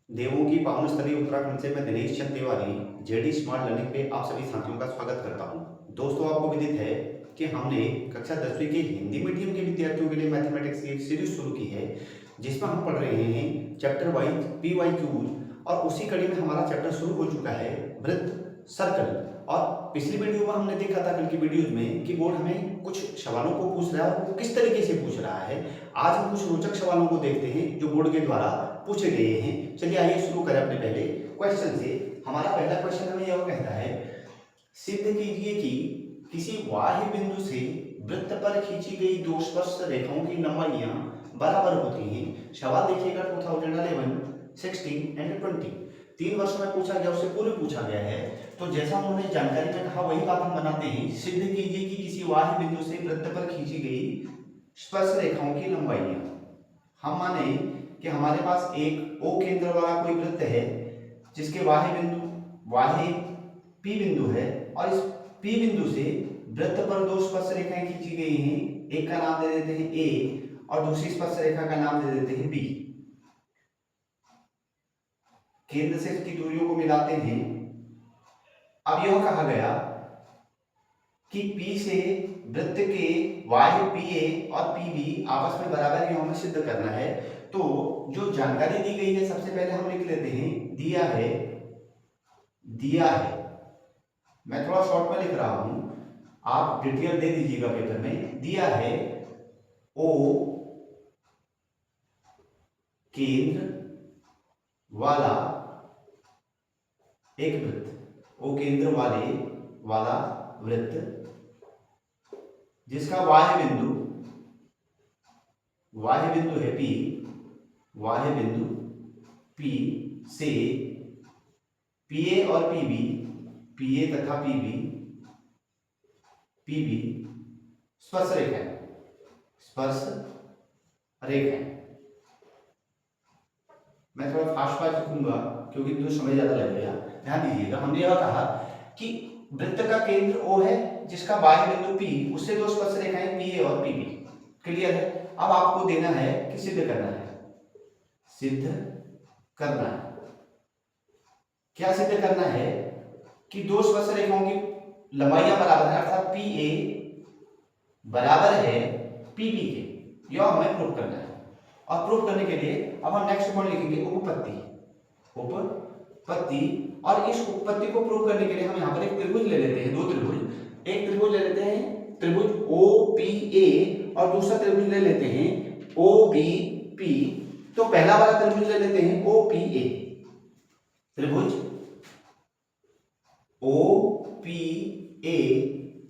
देवों की पावन स्थली उत्तराखंड से मैं Dinesh Chand Tiwari JD smart learning पे आप सभी साथियों का स्वागत करता हूं। दोस्तों, आपको विदित है कि हमने कक्षा 10वीं के हिंदी मीडियम के विद्यार्थियों के लिए मैथमेटिक्स की एक सीरीज शुरू की है, जिसमें हम पढ़ रहे हैं चैप्टर वाइज PYQs। और उसी कड़ी में हमारा चैप्टर शुरू हो चुका है वृत्त सर्कल। और पिछली वीडियो में हमने देखा था, कल की वीडियोज में, कि बोर्ड हमें कुछ सवालों को पूछ रहा है और वो किस तरीके से पूछ रहा है। आज हम कुछ रोचक सवालों को देखते हैं जो बोर्ड के द्वारा पूछे गए हैं। चलिए आइए शुरू करें अपने पहले क्वेश्चन से। हमारा पहला क्वेश्चन हमें यह कहता है, सिद्ध कीजिए कि किसी बाह्य बिंदु से वृत्त पर खींची गई दो स्पर्श रेखाओं की लंबाइयां बराबर होती हैं। सवाल देखिएगा 2011, 16 एंड 20 3 वर्षों में पूछा गया, उससे पूर्व पूछा गया है। तो जैसा उन्होंने जानकारी में कहा वही बात हम बनाते हैं। सिद्ध कीजिए कि किसी बाह्य बिंदु से वृत्त पर खींची गई स्पर्श रेखाओं की लंबाइयां। हम माने कि हमारे पास एक O केंद्र वाला कोई वृत्त है जिसके बाह्य P बिंदु है, और इस P बिंदु से वृत्त पर दो स्पर्श रेखाएं खींची गई हैं। एक का नाम दे देते हैं A और दूसरी स्पर्श रेखा का नाम दे देते हैं B। केंद्र से इसकी दूरियों को मिलाते हैं। अब यह कहा गया कि P से वृत्त के बाह्य PA और PB आपस में बराबर है, हमें सिद्ध करना है। तो जो जानकारी दी गई है, सबसे पहले हम लिख लेते हैं दिया है। मैं थोड़ा शॉर्ट में लिख रहा हूं, आप डिटेल दे दीजिएगा पेपर में। दिया है O केंद्र वाला एक वृत्त, O केंद्र वाला वृत्त जिसका बाह्य बिंदु है P, बाह्य बिंदु P से PA और PA तथा PB स्पर्श रेखा। मैं थोड़ा फास्ट लिखूंगा क्योंकि तो समय ज्यादा लगेगा। ध्यान दीजिएगा, हमने यह कहा कि वृत्त का केंद्र O है जिसका बाह्य बिंदु P, उससे दो स्पर्श रेखाएं PA और PB। क्लियर है? अब आपको देना है कि सिद्ध करना है। क्या सिद्ध करना है? कि दो स्पर्श रेखाओं की लंबाइयां बराबर है, अर्थात PA बराबर है PB के। यह हमें प्रूव करना है। और प्रूव करने के लिए अब हम नेक्स्ट पॉइंट लिखेंगे उपपत्ति। और इस उपपत्ति को प्रूव करने के लिए हम यहाँ पर एक त्रिभुज ले लेते हैं, दो त्रिभुज। एक त्रिभुज ले लेते हैं त्रिभुज OPA और दूसरा त्रिभुज ले लेते हैं OBP। तो पहला वाला त्रिभुज ले लेते हैं OPA, त्रिभुज OPA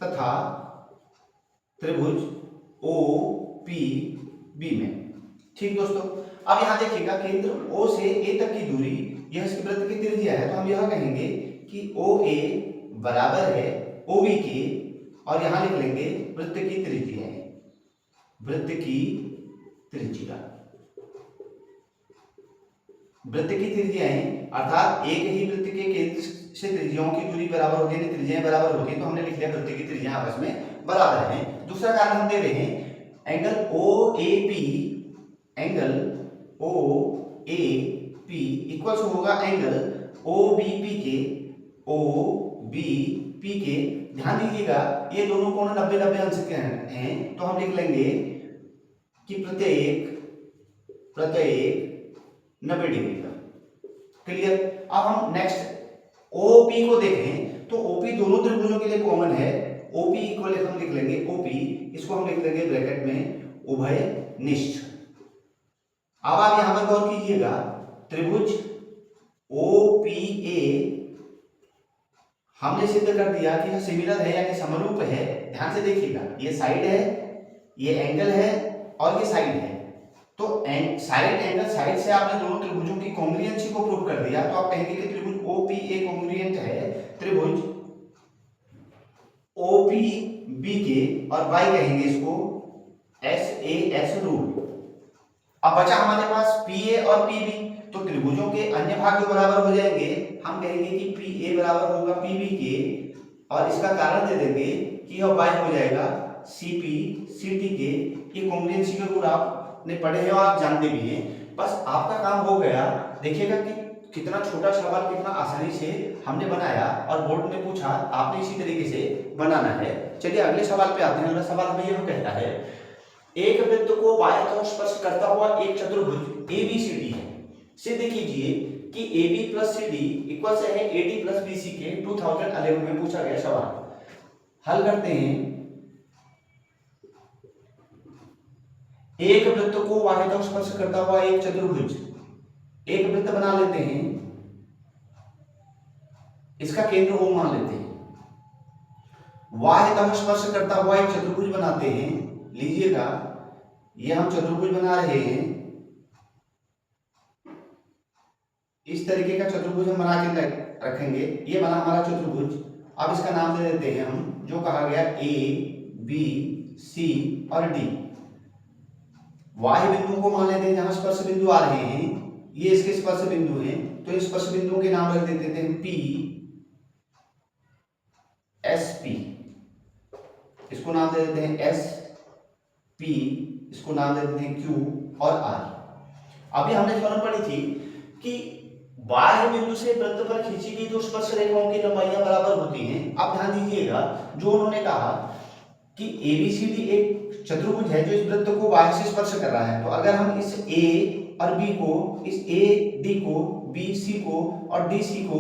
तथा त्रिभुज OPB में। ठीक दोस्तों, अब यहां देखिएगा केंद्र O से A तक की दूरी, यह इसके वृत्त की त्रिज्या है। तो हम यह कहेंगे कि OA बराबर है OB के, और यहां लिख लेंगे वृत्त की त्रिज्या है, वृत्त की त्रिज्याएं, अर्थात एक ही वृत्त के केंद्र से त्रिज्याओं की दूरी बराबर होगी, यानी त्रिज्याएं बराबर होगी। तो हमने लिख लिया वृत्त की त्रिज्याएं आपस में बराबर हैं। दूसरा कारण हम दे रहे हैं एंगल OAP इक्वल्स होगा एंगल OBP के। ध्यान दीजिएगा, ये दोनों कोण 90-90 अंश के हैं। तो हम लिख लेंगे कि प्रत्येक 90 डिग्री का। क्लियर? अब हम नेक्स्ट OP को देखें तो OP दोनों त्रिभुजों के लिए कॉमन है। OP इक्वल हम लिख लेंगे OP, इसको हम लिख लेंगे ब्रैकेट में उभयनिष्ठ। अब आप यहां पर गौर कीजिएगा, त्रिभुज OPA हमने सिद्ध कर दिया कि यह सिमिलर है, यानी समरूप है। ध्यान से देखिएगा, ये साइड है, ये एंगल है और ये साइड है। तो साइड से आपने दोनों त्रिभुजों की कॉन्ग्रुएंसी को प्रूव कर दिया। तो आप कहेंगे कि त्रिभुज OPA कॉन्ग्रुएंट है त्रिभुज OPB के, और y कहेंगे इसको SAS रूल। अब बचा हमारे पास PA और PB, तो त्रिभुजों के अन्य भाग जो बराबर हो जाएंगे, हम कहेंगे कि PA बराबर होगा PB के, और इसका कारण दे देंगे कि यह y हो जाएगा CP CT के। ये कॉन्ग्रुएंसी के गुण आप आपने पढ़े हैं और आप जानते भी हैं। बस आपका काम हो गया, देखिएगा कि कितना छोटा सवाल कितना आसानी से हमने बनाया और बोर्ड में पूछा, आपने इसी तरीके से बनाना है। चलिए अगले सवाल पे आते हैं। अगला सवाल हमें यह कहता है, एक वृत्त को बाएं ओर स्पर्श करता हुआ एक चतुर्भुज ABCD है। सिद्ध कीजिए कि AB प्लस CD इक्वल से है AD प्लस BC के। 2011 में पूछा गया सवाल। हल करते हैं। एक वृत्त को बाएं ओर स्पर्श करता हुआ एक चतुर्भुज, एक वृत्त बना लेते हैं, इसका केंद्र O मान लेते हैं। बाह्य तम स्पर्श करता हुआ एक चतुर्भुज बनाते हैं। लीजिएगा ये हम चतुर्भुज बना रहे हैं, इस तरीके का चतुर्भुज हम बना के रखेंगे। ये बना हमारा चतुर्भुज। अब इसका नाम दे देते हैं हम, जो कहा गया A B C और D। बाह्य बिंदुओं को मान लेते हैं जहां स्पर्श बिंदु आ रहे हैं, ये इसके स्पर्श बिंदु हैं, तो इस स्पर्श बिंदुओं के नाम रख देते हैं P S P, इसको नाम दे देते हैं S P, इसको नाम दे देते हैं Q और R। अभी हमने फॉर्मूला पढ़ी थी कि बाह्य बिंदु से वृत्त पर खींची गई जो स्पर्श रेखाओं की लंबाइयां बराबर होती हैं। आप ध्यान दीजिएगा, जो उन्होंने कहा कि ABCD एक चतुर्भुज है जो इस वृत्त को बाह्य से स्पर्श कर रहा है, तो अगर हम इस A और B को, इस AD को, BC को और DC को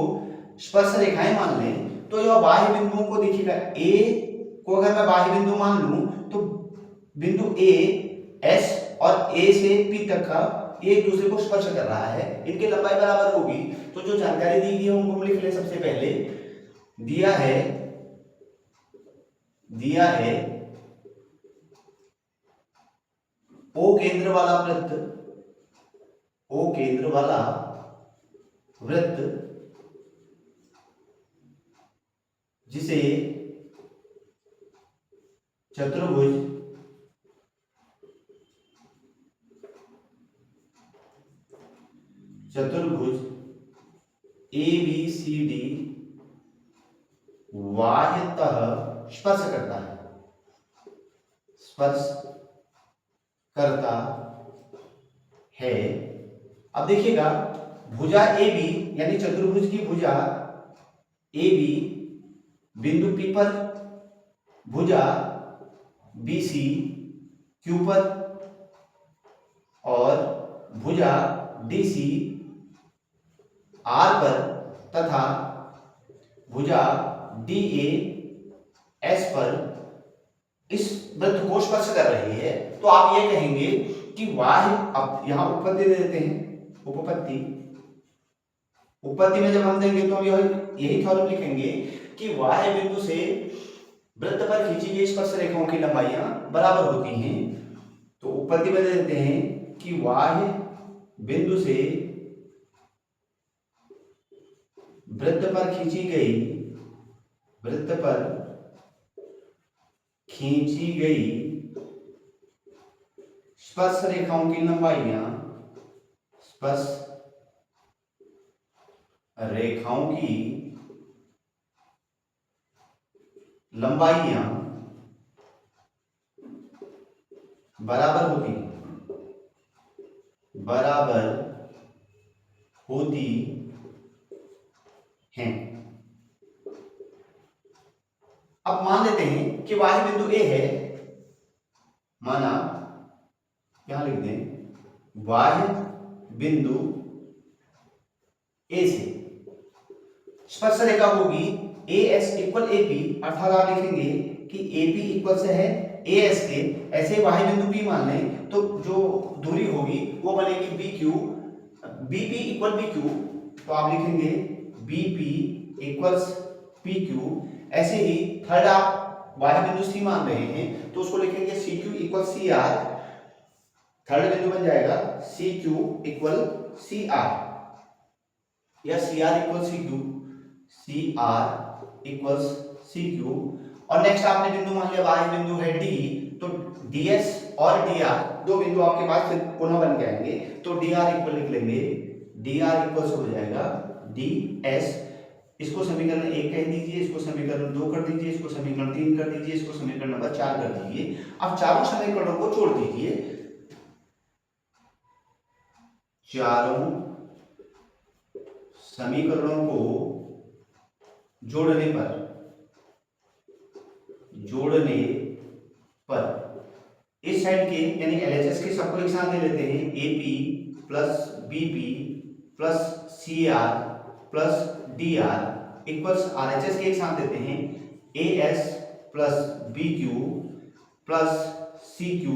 स्पर्श रेखाएं मान लें, तो यह बाह्य बिंदुओं को देखिएगा, A को अगर मैं बाह्य बिंदु मान लूं तो बिंदु A S और A से P तक का ये एक दूसरे को स्पर्श कर रहा है, इनकी लंबाई बराबर होगी। तो जो जानकारी दी गई है उनको हम लिख लें। सबसे पहले दिया है O केंद्र वाला वृत्त, O केंद्र वाला वृत्त जिसे चतुर्भुज ABCD बाह्यतः स्पर्श करता है, अब देखिएगा भुजा AB यानी चतुर्भुज की भुजा AB बिंदु P पर, भुजा BC Q पर और भुजा DC R पर तथा भुजा DA S पर इस वृत्त को स्पर्श कर रही है। तो आप ये कहेंगे कि बाह्य, अब यहां उपपत्ति दे देते हैं, उपपत्ति में जब हम देंगे तो हम यही थ्योरम लिखेंगे कि बाह्य बिंदु से वृत्त पर खींची गई स्पर्श रेखाओं की लंबाइयां बराबर होती हैं। तो उपपत्ति में दे देते हैं कि बाह्य बिंदु से वृत्त पर खींची गई स्पर्श रेखाओं की लंबाइयां बराबर होती हैं। अब मान लेते हैं कि बाह्य बिंदु A है, माना यहां लिख दें बाह्य बिंदु A से स्पर्श रेखा होगी AS इक्वल AP, अर्थात आप लिखेंगे कि AP इक्वल से है AS के। ऐसे बाह्य बिंदु P मान लें तो जो दूरी होगी वो बनेगी BQ, BP इक्वल BQ, तो आप लिखेंगे BP इक्वल्स PQ। ऐसे ही थर्ड आप बाह्य बिंदु C मान रहे हैं तो उसको लिखेंगे CQ इक्वल CR, थर्ड बिंदु बन जाएगा CQ इक्वल CR या CR equal CQ, CR equals CQ। और नेक्स्ट आपने बिंदु मान लिया बाह्य बिंदु है D, तो DS और DR दो बिंदु आपके पास फिर पुनः बन के आएंगे, तो DR इक्वल लिख लेंगे, DR इक्वल्स हो जाएगा DS। इसको समीकरण 1 कह दीजिए, इसको समीकरण 2 कर दीजिए, इसको समीकरण 3 कर दीजिए, इसको समीकरण नंबर 4 कर दीजिए। अब चारों समीकरणों को जोड़ दीजिए। चारों समीकरणों को जोड़ने पर इस साइड के यानी एलएचएस के सबको एक साथ ले लेते हैं। AP plus BP plus CR plus DR equals RHS के एक साथ देते हैं। AS plus BQ plus CQ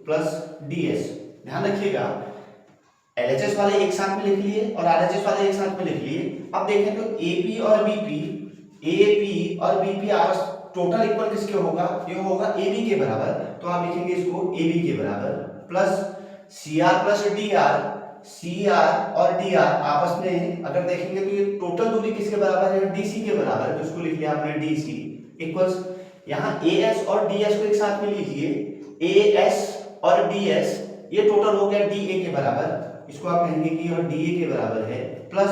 plus DS. ध्यान रखिएगा, एलएचएस वाले एक साथ में लिख लिए और आरएचएस वाले एक साथ में लिख लिए। अब देखें तो एपी और बीपी आपस टोटल इक्वल किसके होगा? ये होगा एबी के बराबर। तो आप लिखेंगे इसको एबी के बराबर plus CR plus DR. CR और डीआर आपस में अगर देखेंगे तो ये टोटल दूरी किसके बराबर है? डीसी के बराबर है। तो इसको लिख लिया आपने डीसी इक्वल्स यहाँ एएस और डीएस को एक साथ में लीजिए। एएस और डीएस ये टोटल हो गया डीए के बराबर। इसको आप कहेंगे कि यह डीए के बराबर है प्लस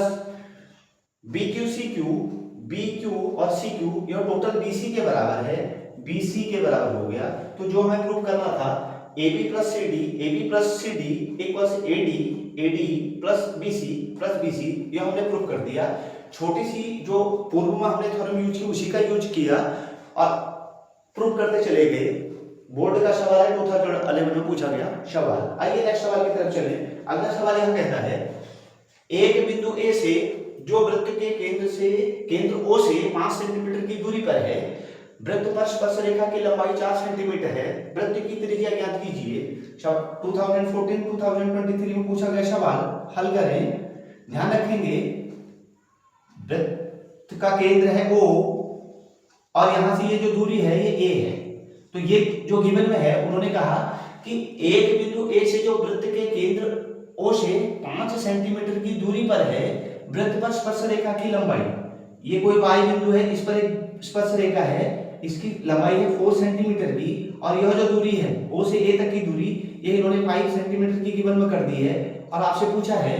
बीक्यू सीक्यू। बीक्यू और सीक्यू यह टोटल बीसी के बराबर है। बीसी के बराबर हो गया। तो जो हमें प्रूव करना था AB plus CD equals AD plus BC यह हमने प्रूव कर दिया। छोटी सी जो पूर्व में हमने थ्योरम यूज की उसी का यूज किया और प्रूव करते चले गए। बोर्ड का सवाल है 2011 में पूछा गया सवाल। आइए नेक्स्ट सवाल की तरफ चलें। अगला सवाल यह कहता है एक बिंदु ए से जो वृत्त के केंद्र O से 5 सेंटीमीटर की दूरी पर है, वृत्त पर स्पर्शरेखा की लंबाई 4 सेंटीमीटर है, वृत्त की त्रिज्या ज्ञात कीजिए। 2014-2023 में पूछा गया सवाल हल करें। ध्यान रखेंगे वृत्त का केंद्र है O और यहां से ये जो दूरी है ये A है। तो ये जो गिवन में है उन्होंने कहा कि एक बिंदु A से जो वृत्त के केंद्र O से 5 सेंटीमीटर की दूरी पर है, वृत्त पर स्पर्शरेखा की लंबाई, ये कोई वाई बिंदु है, इस पर एक स्पर्शरेखा है, इसकी लंबाई है 4 सेंटीमीटर की और यह जो दूरी है O से A तक की दूरी ये इन्होंने 5 सेंटीमीटर की गिवन में कर दी है। और आपसे पूछा है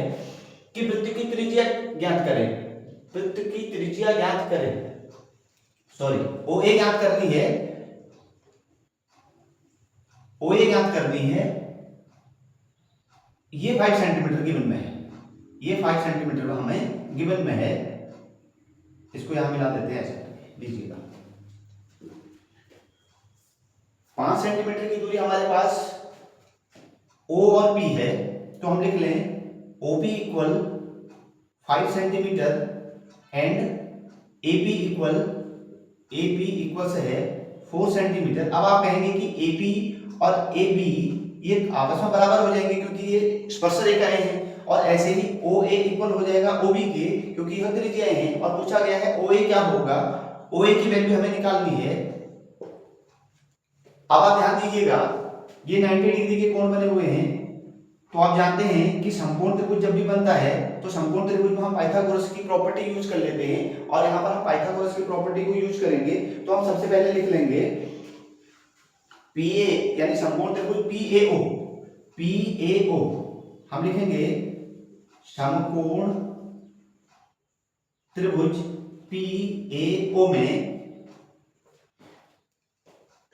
कि वृत्त की त्रिज्या ज्ञात करें। वृत्त की त्रिज्या ज्ञात करें, सॉरी OA ज्ञात करनी है। OA ज्ञात करनी है। ये 5 सेंटीमीटर गिवन में है। ये 5 सेंटीमीटर हमें गिवन में है। इसको यहां मिला देते हैं, ऐसे लीजिएगा। 5 सेंटीमीटर की दूरी हमारे पास O और P है। तो हम लिख लें OP equal 5 centimetre and AP equal से है 4 सेंटीमीटर। अब आप कहेंगे कि AP और AB ये आपस में बराबर हो जाएंगे क्योंकि ये स्पर्शरेखाएं हैं। और ऐसे ही OA इक्वल हो जाएगा OB के क्योंकि यह त्रिज्याएं हैं। और पूछा गया है OA क्या होगा? OA की वैल्यू हमें निकालनी है। अब आप ध्यान दीजिएगा ये 90 डिग्री के कोण बने हुए हैं। तो आप जानते हैं कि समकोण त्रिभुज जब भी बनता है तो समकोण त्रिभुज में हम पाइथागोरस की प्रॉपर्टी यूज कर लेते हैं। और यहाँ पर हम पाइथागोरस की प्रॉपर्टी को यूज करेंगे। तो हम सबसे पहले लिख लेंगे PA यानी समकोण त्रिभुज PAO हम लिखेंगे समकोण त्रिभुज PAO में,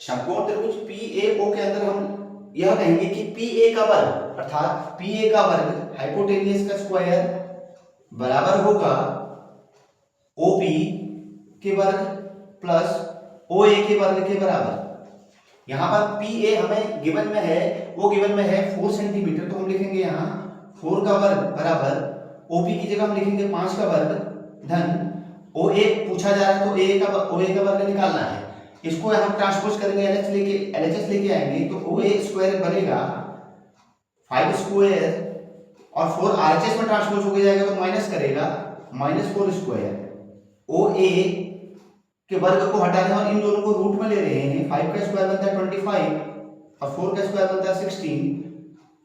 समकोण त्रिभुज PAO के अंदर हम यह कहेंगे कि PA का वर्ग अर्थात PA का वर्ग हाइपोटेनियस का स्क्वायर बराबर होगा OP के वर्ग प्लस OA के वर्ग के बराबर। यहां पर PA हमें गिवन में है, वो गिवन में है 4 सेंटीमीटर। तो हम लिखेंगे यहाँ 4 का वर्ग बराबर OP की जगह हम लिखेंगे 5 का वर्ग धन OA पूछा जा रहा है तो OA का वर्ग निकालना है। इसको हम ट्रांसपोज करेंगे, LHS लेके आएंगे तो OA स्क्वायर बनेगा 5 स्क्वायर और 4 RHS में ट्रांसपोज हो जाएगा तो माइनस करेगा -4 स्क्वायर। OA के वर्ग को हटा रहे हैं और इन दोनों को रूट में ले रहे हैं। 5 का स्क्वायर बनता है 25 और 4 का स्क्वायर बनता है 16।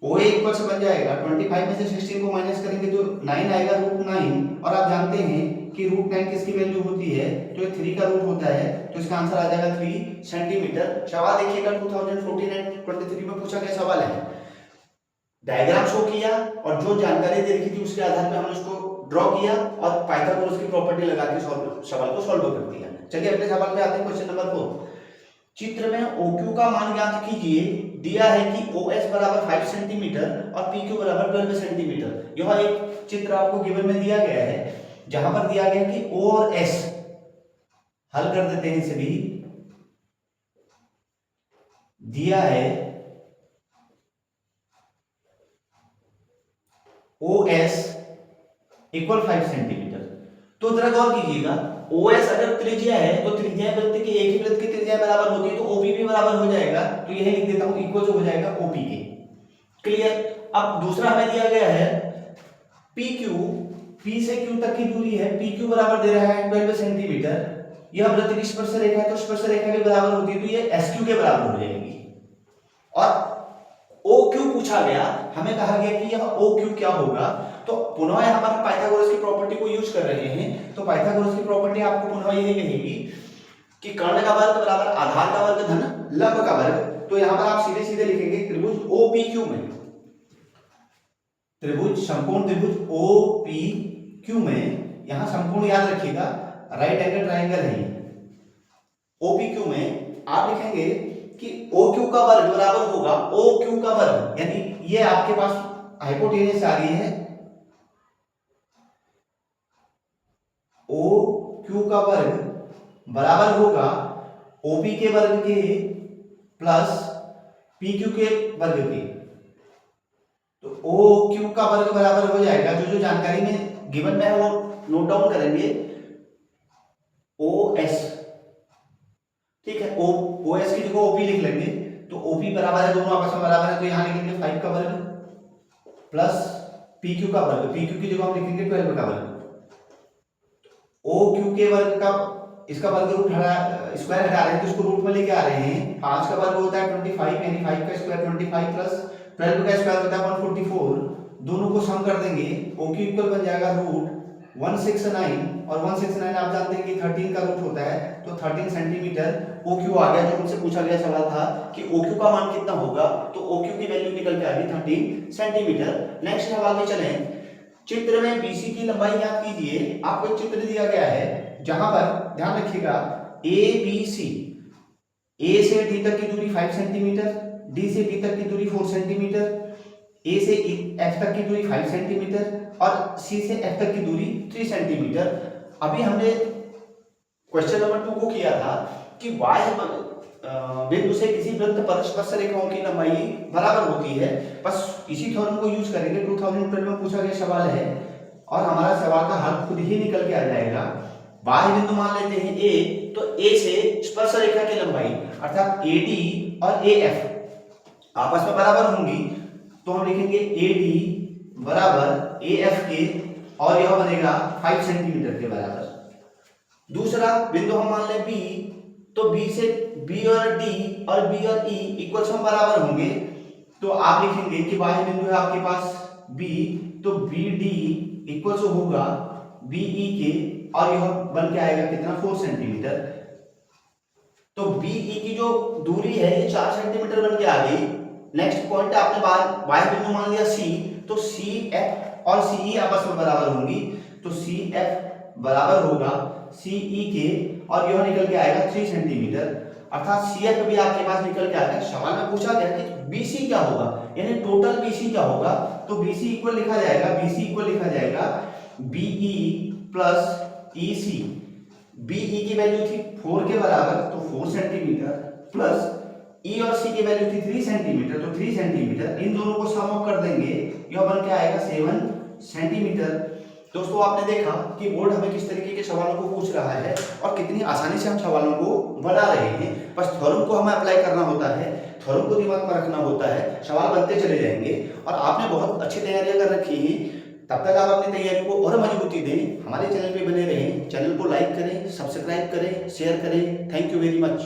OA इक्वल से बन जाएगा 25 में से 16 को माइनस करेंगे तो 9 आएगा √9। और आप जानते हैं कि √9 किसकी वैल्यू होती है? तो ये 3 का रूट होता है। तो इसका आंसर आ जाएगा 3 सेंटीमीटर। सवाल देखिएगा 2014-23 में पूछा गया सवाल है। डायग्राम शो किया और जो जानकारी दे रखी थी उसके आधार पर हमने उसको ड्रॉ किया और पाइथागोरस की प्रॉपर्टी लगा के सवाल को सॉल्व कर दिया। चलिए अगले सवाल पे आते हैं। Question number 4। चित्र में OQ का मान ज्ञात कीजिए दिया है कि OS बराबर 5 सेंटीमीटर और PQ बराबर 12 सेंटीमीटर। यह एक चित्र आपको गिवन में दिया गया है जहां पर दिया गया कि O और S हल कर देते हैं। सभी दिया है OS इक्वल 5 सेंटीमीटर। तो जरा गौर कीजिएगा, OS अगर त्रिज्या है तो त्रिज्या वृत्त के एक ही वृत्त की त्रिज्या बराबर होती है, तो OP भी बराबर हो जाएगा। तो यह लिख देता हूं इक्वल हो जाएगा OP के। क्लियर। अब दूसरा हमें दिया गया है PQ, P से Q तक की दूरी है, PQ बराबर दे रहा है 12 सेंटीमीटर। यह वृत्त की स्पर्श रेखा है तो स्पर्श रेखा के बराबर होती है, तो ये SQ के बराबर हो जाएगी। और OQ पूछा गया, हमें कहा गया कि यह OQ क्या होगा। तो पुनः यहाँ पर पाइथागोरस की प्रॉपर्टी को यूज कर रहे हैं। तो पाइथागोरस की प्रॉपर्टी आपको पुनः यही कहेगी कि कर्ण का वर्ग बराबर आधार का वर्ग धन लंब का वर्ग। तो यहाँ पर आप सीधे सीधे लिखेंगे त्रिभुज OPQ में, त्रिभुज समकोण त्रिभुज OPQ में, यहाँ समकोण याद रखिएगा राइट एंगल ट्रायंगल है। OPQ में आप लिखेंगे कि OQ का वर्ग बराबर होगा OQ का वर्ग, यानी ये आपके पास हाइपोटेनस आ रही है, OQ का वर्ग बराबर होगा OP के वर्ग के प्लस PQ के वर्ग के। तो OQ का वर्ग बराबर हो जाएगा, जो जानकारी में गिवन में है वो नोट डाउन करेंगे, OS, ठीक है। OS की जगह OP लिख लेंगे, तो OP बराबर है, दोनों आपस में बराबर है, तो यहां लिखेंगे 5 का वर्ग प्लस PQ का वर्ग, PQ की जगह हम लिखेंगे 12 का वर्ग। OQ के वर्ग का इसका वर्ग रूट स्क्वायर हटा रहे हैं, तो इसको रूट में लेके आ रहे हैं। 5 का वर्ग होता है 25, यानी 5 का स्क्वायर 25 प्लस 12 का स्क्वायर होता है 144। दोनों को सम कर देंगे, OQ इक्वल बन जाएगा रूट 169, और 169 आप जानते हैं कि 13 का रूट होता है, तो 13 सेंटीमीटर OQ आ गया। जो हमसे पूछा गया सवाल था कि OQ का मान कितना होगा, तो OQ की वैल्यू निकल के आ गई 13 सेंटीमीटर। नेक्स्ट सवाल में चलें। चित्र में BC की लंबाई ज्ञात कीजिए। आपको एक चित्र दिया गया है जहां पर ध्यान रखिएगा ABC, A से D तक की दूरी 5 सेंटीमीटर, D से B तक की दूरी 4 सेंटीमीटर, A से F तक की दूरी 5 सेंटीमीटर और C से F तक की दूरी 3 सेंटीमीटर। अभी हमने क्वेश्चन नंबर 2 को किया था कि y बिंदु से किसी वृत्त पर स्पर्श रेखाओं की लंबाई बराबर होती है। बस इसी थ्योरम को यूज करेंगे, 2012 में पूछा गया सवाल है और हमारा सवाल का हल खुद ही निकल के आ जाएगा। बाह्य बिंदु मान लेते हैं A, तो A से स्पर्श रेखा की लंबाई अर्थात AD और AF आपस में बराबर होंगी, तो हम लिखेंगे AD बराबर AF के, और यह बनेगा 5 सेंटीमीटर के बराबर। दूसरा बिंदु हम मान लें B, तो B से B और D और B और E इक्वल सम बराबर होंगे, तो आप लिखेंगे कि बाह्य बिंदु है आपके पास B, तो BD इक्वल से होगा BE के, और यह बन के आएगा कितना 4 सेंटीमीटर। तो BE की जो दूरी है ये 4 सेंटीमीटर बन के आ गई। नेक्स्ट पॉइंट आपने बाह्य बिंदु मान लिया C, तो CF और CE आपस में बराबर होंगी, तो CF बराबर होगा CE के, और यह निकल के आएगा 3 सेंटीमीटर, अर्थात CF भी आपके पास निकल के आएगा। सवाल में पूछा गया कि BC क्या होगा, यानी टोटल BC क्या होगा, तो BC इक्वल लिखा जाएगा, BC इक्वल लिखा जाएगा BE प्लस EC। BE की वैल्यू थी 4 के बराबर, तो 4 सेंटीमीटर प्लस E और C की वैल्यू थी 3 सेंटीमीटर, तो 3 सेंटीमीटर। इन दोनों को सम अप कर देंगे, यह बन के आएगा 7 सेंटीमीटर। दोस्तों आपने देखा कि बोर्ड हमें किस तरीके के सवालों को पूछ रहा है और कितनी आसानी से हम सवालों को बना रहे हैं। बस थ्योरम को हमें अप्लाई करना होता है, थ्योरम को दिमाग में रखना होता है, सवाल बनते चले जाएंगे। और आपने बहुत अच्छी तैयारियां कर रखी है, तब तक आप अपनी तैयारी को और मजबूती दें। हमारे चैनल पे बने रहें, चैनल को लाइक करें, सब्सक्राइब करें, शेयर करें। Thank you very much.